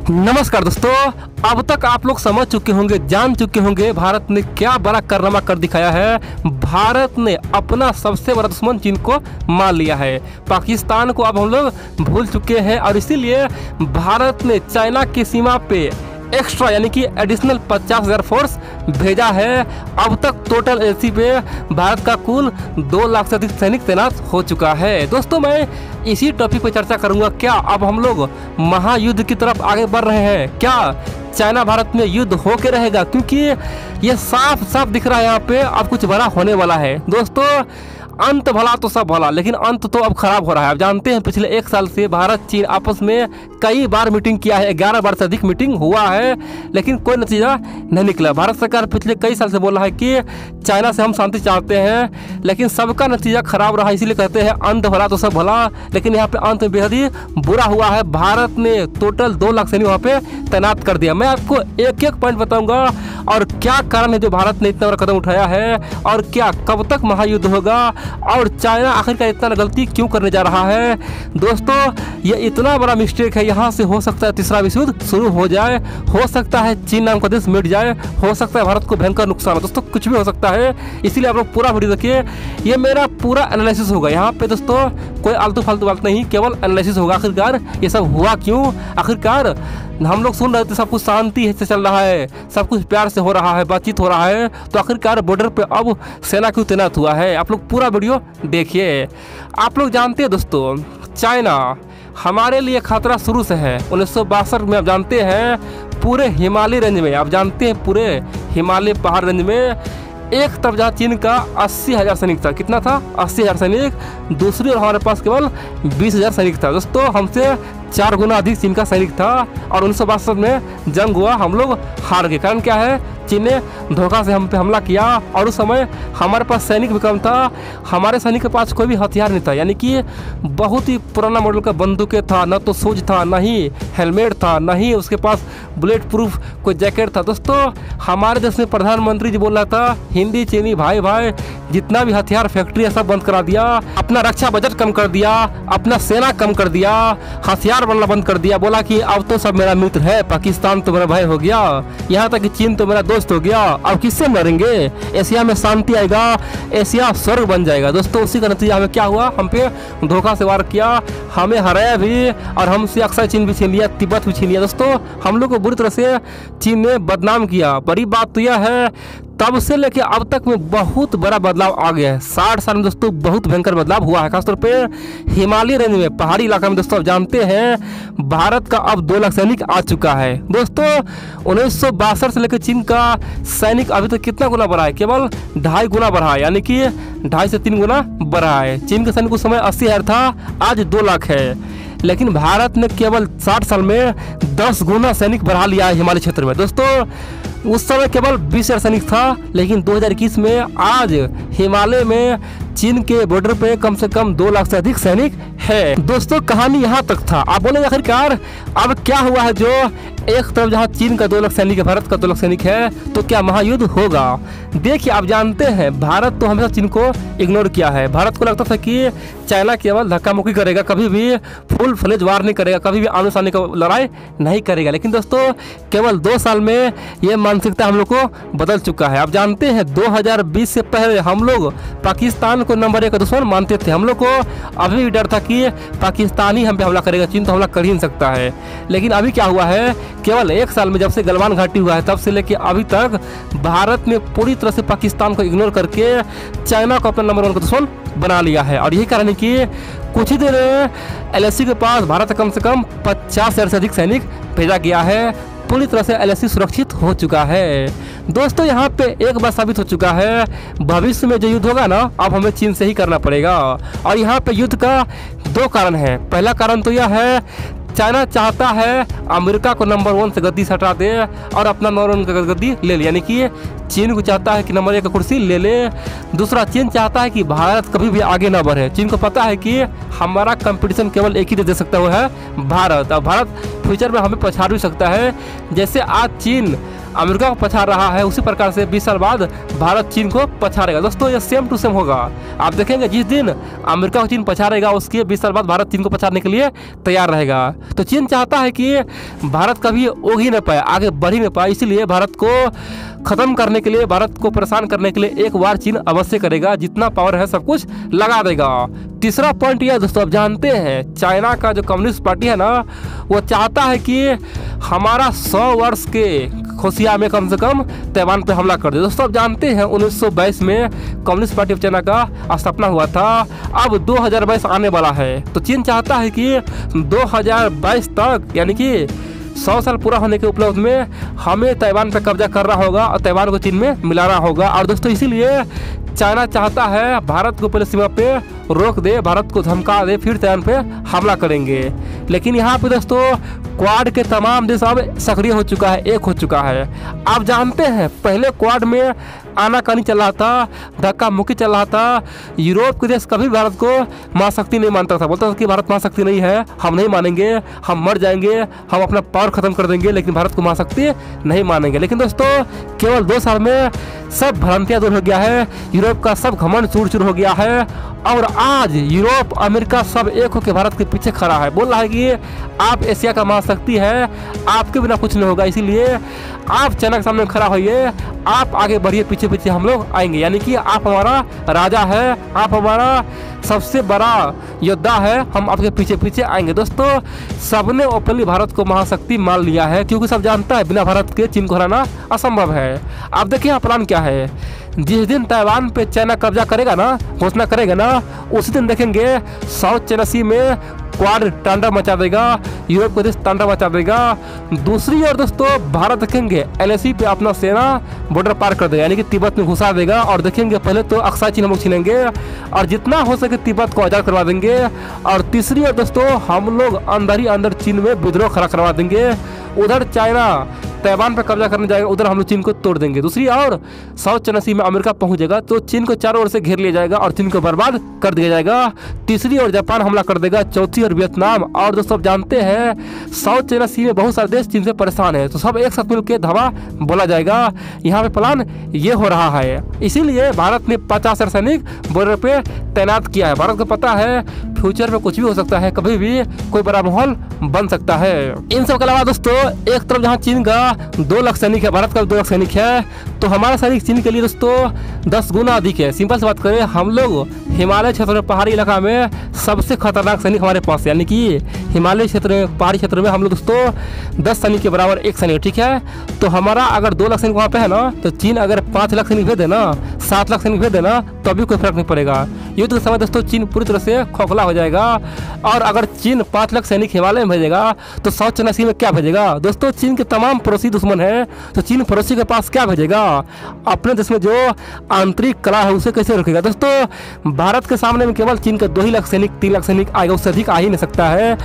नमस्कार दोस्तों, अब तक आप लोग समझ चुके होंगे, जान चुके होंगे भारत ने क्या बड़ा कारनामा कर दिखाया है। भारत ने अपना सबसे बड़ा दुश्मन चीन को मान लिया है। पाकिस्तान को अब हम लोग भूल चुके हैं और इसीलिए भारत ने चाइना की सीमा पे एक्स्ट्रा यानी कि एडिशनल 50,000 फोर्स भेजा है। अब तक टोटल एलसी पे भारत का कुल 2 लाख से अधिक सैनिक तैनात हो चुका है। दोस्तों, मैं इसी टॉपिक पर चर्चा करूंगा। क्या अब हम लोग महायुद्ध की तरफ आगे बढ़ रहे हैं? क्या चाइना भारत में युद्ध होके रहेगा? क्योंकि ये साफ साफ दिख रहा है यहाँ पे अब कुछ बड़ा होने वाला है। दोस्तों, अंत भला तो सब भला, लेकिन अंत तो अब खराब हो रहा है। आप जानते हैं पिछले 1 साल से भारत चीन आपस में कई बार मीटिंग किया है, 11 बार से अधिक मीटिंग हुआ है, लेकिन कोई नतीजा नहीं निकला। भारत सरकार पिछले कई साल से बोल रहा है कि चाइना से हम शांति चाहते हैं, लेकिन सबका नतीजा खराब रहा। इसीलिए कहते हैं अंत भला तो सब भला, लेकिन यहाँ पे अंत बेहद ही बुरा हुआ है। भारत ने टोटल 2 लाख सैनिक वहाँ पे तैनात कर दिया। मैं आपको एक एक पॉइंट बताऊंगा और क्या कारण है जो भारत ने इतना बड़ा कदम उठाया है, और क्या कब तक महायुद्ध होगा, और चाइना आखिरकार इतना गलती क्यों करने जा रहा है। दोस्तों, ये इतना बड़ा मिस्टेक है, यहाँ से हो सकता है तीसरा विश्व युद्ध शुरू हो जाए, हो सकता है चीन नाम का देश मिट जाए, हो सकता है भारत को भयंकर नुकसान हो। दोस्तों, कुछ भी हो सकता है, इसीलिए आप लोग पूरा वीडियो देखिए। ये मेरा पूरा एनालिसिस होगा यहाँ पे। दोस्तों, कोई आलतू फालतू बात नहीं, केवल एनालिसिस होगा। आखिरकार ये सब हुआ क्यों? आखिरकार हम लोग सुन रहे थे सब कुछ शांति से चल रहा है, सब कुछ प्यार से हो रहा है, बातचीत हो रहा है, तो आखिरकार बॉर्डर पे अब सेना क्यों तैनात हुआ है? आप लोग पूरा वीडियो देखिए। आप लोग जानते हैं दोस्तों, चाइना हमारे लिए खतरा शुरू से है। 1962 में आप जानते हैं पूरे हिमालय रेंज में, आप जानते हैं पूरे हिमालय पहाड़ रेंज में एक तरफ जहाँ चीन का 80,000 सैनिक था। कितना था? 80,000 सैनिक। दूसरी ओर हमारे पास केवल 20,000 सैनिक था। दोस्तों, हमसे 4 गुना अधिक चीन का सैनिक था, और 1962 में जंग हुआ, हम लोग हार गए। कारण क्या है? चीन ने धोखा से हम पे हमला किया, और उस समय हमारे पास सैनिक भी कम था। हमारे सैनिक के पास कोई भी हथियार नहीं था, यानी कि बहुत ही पुराना मॉडल का बंदूकें था, न तो सूज था, न ही हेलमेट था, न ही उसके पास बुलेट प्रूफ कोई जैकेट था। दोस्तों, हमारे देश में प्रधानमंत्री जी बोल रहा था हिंदी चीनी भाई भाई, जितना भी हथियार फैक्ट्री है सब बंद करा दिया, अपना रक्षा बजट कम कर दिया, अपना सेना कम कर दिया, हथियार बनना बंद कर दिया। बोला कि अब तो सब मेरा मित्र है, पाकिस्तान तो मेरा भाई हो गया, यहाँ तक कि चीन तो मेरा दोस्त हो गया, अब किससे लड़ेंगे? एशिया में शांति आएगा, एशिया स्वर्ग बन जाएगा। दोस्तों, उसी का नतीजा हमें क्या हुआ? हम पे धोखा से वार किया, हमें हराया भी, और हमसे अक्सर चीन भी छीन लिया, तिब्बत भी छीन लिया। दोस्तों, हम लोग को बुरी तरह से चीन ने बदनाम किया। बड़ी बात तो यह है, तब से लेके अब तक में बहुत बड़ा बदलाव आ गया है। 60 साल में दोस्तों बहुत भयंकर बदलाव हुआ है, खासतौर पे हिमालय रेंज में, पहाड़ी इलाका में। दोस्तों, आप जानते हैं भारत का अब 2 लाख सैनिक आ चुका है। दोस्तों, 1962 से लेकर चीन का सैनिक अभी तक कितना गुना बढ़ा है? केवल 2.5 गुना बढ़ा है, यानी कि 2.5 से 3 गुना बढ़ा है। चीन का सैनिक उस समय 80,000 था, आज 2 लाख है, लेकिन भारत ने केवल 60 साल में 10 गुना सैनिक बढ़ा लिया है हिमालय क्षेत्र में। दोस्तों, उस समय केवल 20,000 सैनिक था, लेकिन 2021 में आज हिमालय में चीन के बॉर्डर पे कम से कम 2 लाख से अधिक सैनिक है। दोस्तों, कहानी यहाँ तक था। आप बोलेंगे आखिरकार अब क्या हुआ है? जो एक तरफ जहाँ चीन का 2 लाख सैनिक है, भारत का 2 लाख सैनिक है, तो क्या महायुद्ध होगा? देखिए, आप जानते हैं भारत तो हमेशा चीन को इग्नोर किया है। भारत को लगता था कि चाइना केवल धक्का मुक्की करेगा, कभी भी फुल फ्लेज वार नहीं करेगा, कभी भी आमने सामने का लड़ाई नहीं करेगा। लेकिन दोस्तों, केवल 2 साल में ये मानसिकता हम लोग को बदल चुका है। आप जानते हैं 2020 से पहले हम लोग पाकिस्तान को नंबर 1 का दुश्मन मानते थे। हम लोग को अभी भी डर था कि पाकिस्तान ही हम पे हमला करेगा, चीन तो हमला कर ही नहीं सकता है। लेकिन अभी क्या हुआ है? केवल 1 साल में, जब से गलवान घाटी हुआ है, तब से लेके अभी तक भारत ने पूरी तरह से पाकिस्तान को इग्नोर करके चाइना को अपना नंबर 1 का दुश्मन बना लिया है। और यही कारण है कि कुछ ही देर एलएसी के पास भारत कम से कम 50,000 से अधिक सैनिक भेजा गया है। पूरी तरह से एलएसी सुरक्षित हो चुका है। दोस्तों, यहाँ पे एक बात साबित हो चुका है, भविष्य में जो युद्ध होगा ना, अब हमें चीन से ही करना पड़ेगा। और यहाँ पे युद्ध का 2 कारण है। पहला कारण तो यह है, चाइना चाहता है अमेरिका को नंबर 1 से गद्दी से हटा दे और अपना नंबर 1 का गद्दी ले ले, यानी कि चीन को चाहता है कि नंबर 1 का कुर्सी ले ले। दूसरा, चीन चाहता है कि भारत कभी भी आगे ना बढ़े। चीन को पता है कि हमारा कंपटीशन केवल एक ही दे सकता है, भारत। और भारत फ्यूचर में हमें पछाड़ भी सकता है। जैसे आज चीन अमेरिका को पछाड़ रहा है, उसी प्रकार से 20 साल बाद भारत चीन को पछाड़ेगा। दोस्तों ये सेम टू सेम होगा। आप देखेंगे जिस दिन अमेरिका को चीन पछाड़ेगा उसके 20 साल बाद भारत चीन को पछाड़ने के लिए तैयार रहेगा। तो चीन चाहता है कि भारत कभी उग ही न पाए, आगे बढ़ ही न पाए, इसीलिए भारत को खत्म करने के लिए, भारत को परेशान करने के लिए एक बार चीन अवश्य करेगा, जितना पावर है सब कुछ लगा देगा। तीसरा पॉइंट यह दोस्तों, आप जानते हैं चाइना का जो कम्युनिस्ट पार्टी है ना, वो चाहता है कि हमारा 100 वर्ष के खुशियाँ में कम से कम ताइवान पे हमला कर दे। दोस्तों आप जानते हैं 1922 में कम्युनिस्ट पार्टी ऑफ चाइना का स्थापना हुआ था। अब 2022 आने वाला है, तो चीन चाहता है कि 2022 तक, यानी कि 100 साल पूरा होने के उपलब्ध में हमें ताइवान पर कब्जा करना होगा और ताइवान को चीन में मिलाना होगा। और दोस्तों इसीलिए चाइना चाहता है भारत को पहले सीमा पे रोक दे, भारत को धमका दे, फिर ताइवान पे हमला करेंगे। लेकिन यहाँ पे दोस्तों क्वाड के तमाम देश अब सक्रिय हो चुका है, एक हो चुका है। आप जानते हैं पहले क्वाड में आनाकानी चल रहा था, धक्का मुक्की चल रहा था। यूरोप के देश कभी भारत को महाशक्ति नहीं मानता था, बोलता था कि भारत महाशक्ति नहीं है, हम नहीं मानेंगे, हम मर जाएंगे, हम अपना पावर खत्म कर देंगे, लेकिन भारत को महाशक्ति नहीं मानेंगे। लेकिन दोस्तों केवल 2 साल में सब भ्रांतियां दूर हो गया है, यूरोप का सब घमंड चूर चूर हो गया है और आज यूरोप अमेरिका सब एक होकर भारत के पीछे खड़ा है, बोल रहा है कि आप एशिया का महाशक्ति है, आपके बिना कुछ नहीं होगा, इसीलिए आप चाइना के सामने खड़ा होइए, आप आगे बढ़िए, पीछे पीछे हम लोग आएंगे, यानी कि आप हमारा राजा है, आप हमारा सबसे बड़ा योद्धा है, हम आपके पीछे पीछे आएंगे। दोस्तों सबने ओपनली भारत को महाशक्ति मान लिया है, क्योंकि सब जानता है बिना भारत के चीन को हराना असंभव है। आप देखिए यहाँ प्लान क्या है, जिस दिन ताइवान पे चाइना कब्जा करेगा ना, घोषणा करेगा ना, उसी दिन देखेंगे साउथ चाइना सी में क्वाड तांडव मचा देगा, यूरोप का देश तांडव मचा देगा। दूसरी ओर दोस्तों भारत देखेंगे LAC पे अपना सेना बॉर्डर पार कर देगा, यानी कि तिब्बत में घुसा देगा और देखेंगे पहले तो अक्साई चीन हम लोग छीनेंगे और जितना हो सके तिब्बत को आज़ाद करवा देंगे। और तीसरी ओर दोस्तों हम लोग अंदर ही अंदर चीन में विद्रोह खड़ा करवा देंगे, उधर चाइना ताइवान पर कब्जा करने जाएगा, उधर हम लोग चीन को तोड़ देंगे। दूसरी ओर साउथ चाइना सी में अमेरिका पहुंचेगा तो चीन को चारों ओर से घेर लिया जाएगा और चीन को बर्बाद कर दिया जाएगा। तीसरी ओर जापान हमला कर देगा, चौथी ओर वियतनाम। और दोस्तों जानते हैं साउथ चाइना सी में बहुत सारे देश चीन से परेशान है, तो सब एक साथ मिलकर धावा बोला जाएगा। यहाँ पे प्लान ये हो रहा है, इसीलिए भारत ने 50 सैनिक बॉर्डर पे तैनात किया है। भारत को पता है फ्यूचर में कुछ भी हो सकता है, कभी भी कोई बड़ा माहौल बन सकता है। इन सब के अलावा दोस्तों एक तरफ जहाँ चीन का 2 लाख सैनिक है, भारत का 2 लाख सैनिक है, तो हमारा सैनिक चीन के लिए दोस्तों 10 गुना अधिक है। सिंपल से बात करें, हम लोग हिमालय क्षेत्र में, पहाड़ी इलाका में सबसे खतरनाक सैनिक हमारे पास है, यानी कि हिमालय क्षेत्र में, पहाड़ी क्षेत्र में हम लोग दोस्तों 10 सैनिक के बराबर एक सैनिक, ठीक है। तो हमारा अगर 2 लाख सैनिक वहाँ पे है ना, तो चीन अगर 5 लाख सैनिक भेज देना, 7 लाख सैनिक भेज देना, तो भी कोई फर्क नहीं पड़ेगा। युद्ध के समय दोस्तों चीन पूरी तरह से खोखला हो जाएगा। और अगर चीन 5 लाख सैनिक हिमालय में भेजेगा तो साउथ चाइना सी में क्या भेजेगा? दोस्तों चीन के तमाम पड़ोसी दुश्मन है, तो चीन पड़ोसी के पास क्या भेजेगा? अपने देश में जो आंतरिक कला है उसे कैसे रखेगा? दोस्तों भारत के सामने में केवल चीन का 2 ही लाख सैनिक, 3 लाख सैनिक आएगा, उससे अधिक आ ही नहीं सकता है।